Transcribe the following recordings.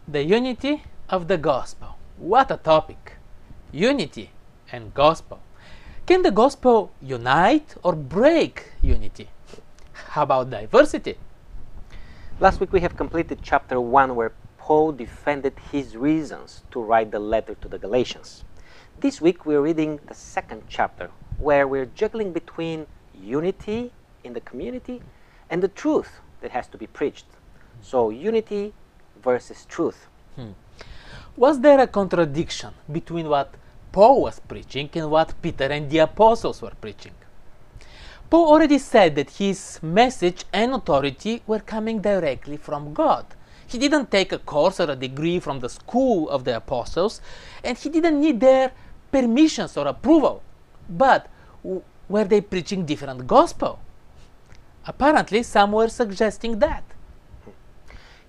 The unity of the gospel. What a topic! Unity and gospel. Can the gospel unite or break unity? How about diversity? Last week we have completed chapter 1 where Paul defended his reasons to write the letter to the Galatians. This week we're reading the second chapter where we're juggling between unity in the community and the truth that has to be preached. So unity versus truth. Was there a contradiction between what Paul was preaching and what Peter and the apostles were preaching? Paul already said that his message and authority were coming directly from God. He didn't take a course or a degree from the school of the apostles, and he didn't need their permissions or approval. But were they preaching different gospel? Apparently, some were suggesting that.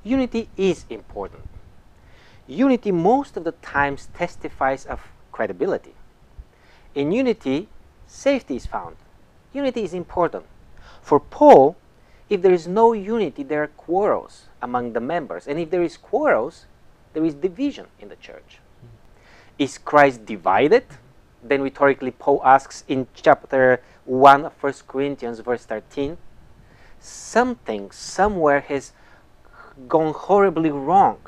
Unity is important. Unity most of the times testifies of credibility. In unity, safety is found. Unity is important. For Paul, if there is no unity, there are quarrels among the members. And if there is quarrels, there is division in the church. Is Christ divided? Then rhetorically Paul asks in chapter 1 of 1 Corinthians verse 13, something somewhere has gone horribly wrong.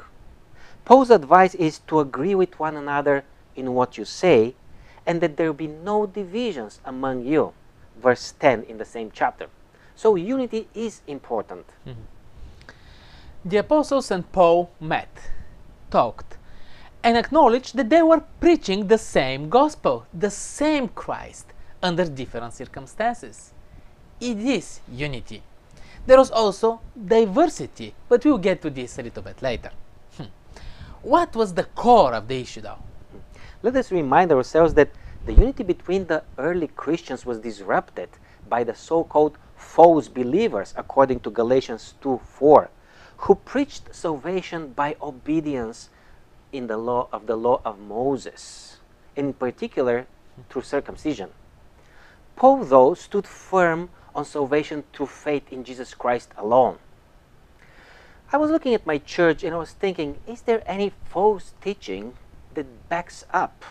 Paul's advice is to agree with one another in what you say and that there be no divisions among you. Verse 10 in the same chapter. So unity is important. The apostles and Paul met, talked, and acknowledged that they were preaching the same gospel, the same Christ, under different circumstances. It is unity. There was also diversity, but we'll get to this a little bit later. What was the core of the issue, though? Let us remind ourselves that the unity between the early Christians was disrupted by the so-called false believers, according to Galatians 2:4, who preached salvation by obedience in the law of Moses, and in particular through circumcision. Paul, though, stood firm on salvation through faith in Jesus Christ alone. I was looking at my church and I was thinking, is there any false teaching that backs up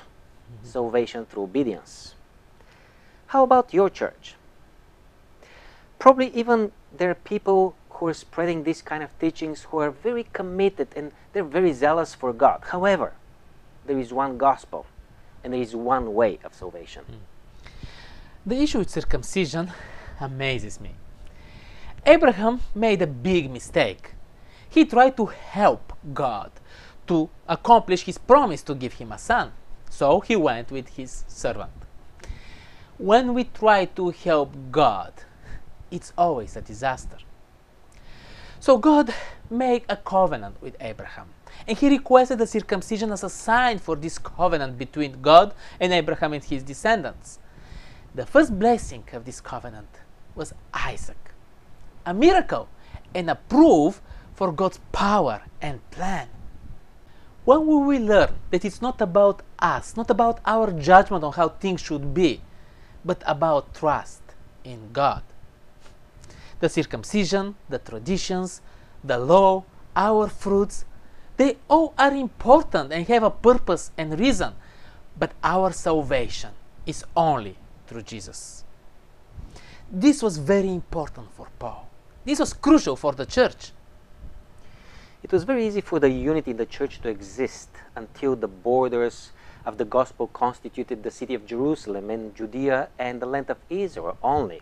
salvation through obedience? How about your church? Probably even there are people who are spreading these kind of teachings who are very committed and they're very zealous for God. However, there is one gospel and there is one way of salvation. The issue with circumcision amazes me. Abraham made a big mistake. He tried to help God to accomplish his promise to give him a son. So he went with his servant. When we try to help God, it's always a disaster. So God made a covenant with Abraham, and he requested the circumcision as a sign for this covenant between God and Abraham and his descendants. The first blessing of this covenant was Isaac, a miracle and a proof for God's power and plan. When we will learn that it's not about us, not about our judgment on how things should be, but about trust in God. The circumcision, the traditions, the law, our fruits, they all are important and have a purpose and reason, but our salvation is only through Jesus. This was very important for Paul. This was crucial for the church. It was very easy for the unity in the church to exist until the borders of the gospel constituted the city of Jerusalem and Judea and the land of Israel only.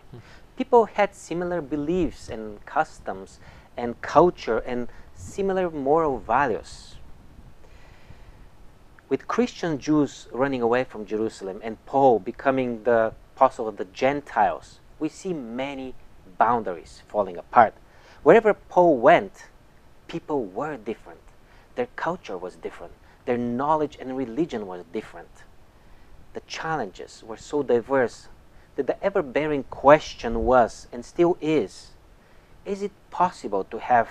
People had similar beliefs and customs and culture and similar moral values. With Christian Jews running away from Jerusalem and Paul becoming the apostle of the Gentiles, we see many boundaries falling apart. Wherever Paul went, people were different. Their culture was different. Their knowledge and religion was different. The challenges were so diverse that the ever-bearing question was, and still is it possible to have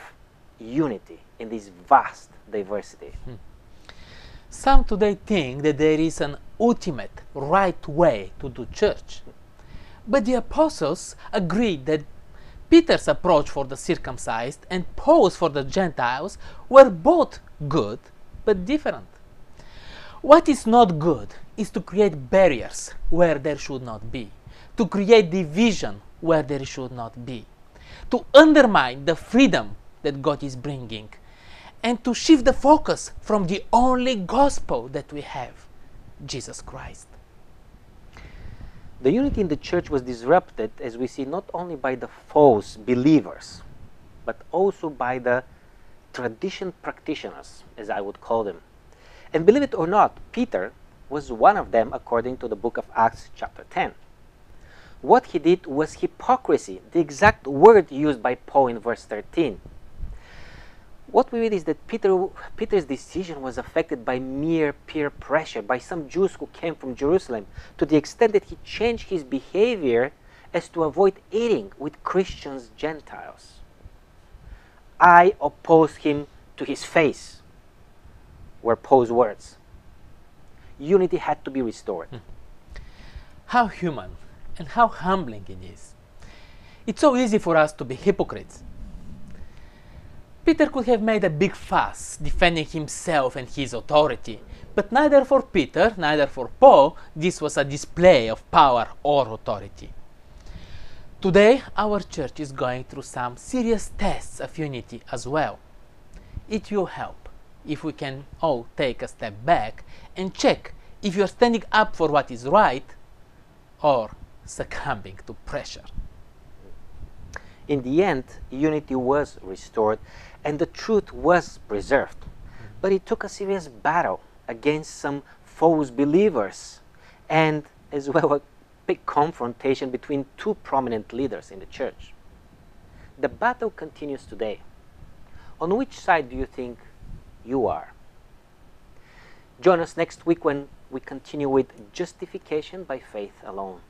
unity in this vast diversity? Some today think that there is an ultimate right way to do church. But the apostles agreed that Peter's approach for the circumcised and Paul's for the Gentiles were both good but different. What is not good is to create barriers where there should not be, to create division where there should not be, to undermine the freedom that God is bringing, and to shift the focus from the only gospel that we have, Jesus Christ. The unity in the church was disrupted, as we see, not only by the false believers, but also by the tradition practitioners, as I would call them. And believe it or not, Peter was one of them, according to the book of Acts chapter 10. What he did was hypocrisy, the exact word used by Paul in verse 13. What we read is that Peter's decision was affected by mere peer pressure, by some Jews who came from Jerusalem, to the extent that he changed his behavior as to avoid eating with Christians, Gentiles. I opposed him to his face, were Paul's words. Unity had to be restored. How human and how humbling it is. It's so easy for us to be hypocrites. Peter could have made a big fuss defending himself and his authority, but neither for Peter, neither for Paul, this was a display of power or authority. Today, our church is going through some serious tests of unity as well. It will help if we can all take a step back and check if you are standing up for what is right or succumbing to pressure. In the end, unity was restored and the truth was preserved. But it took a serious battle against some false believers and as well a big confrontation between two prominent leaders in the church. The battle continues today. On which side do you think you are? Join us next week when we continue with justification by faith alone.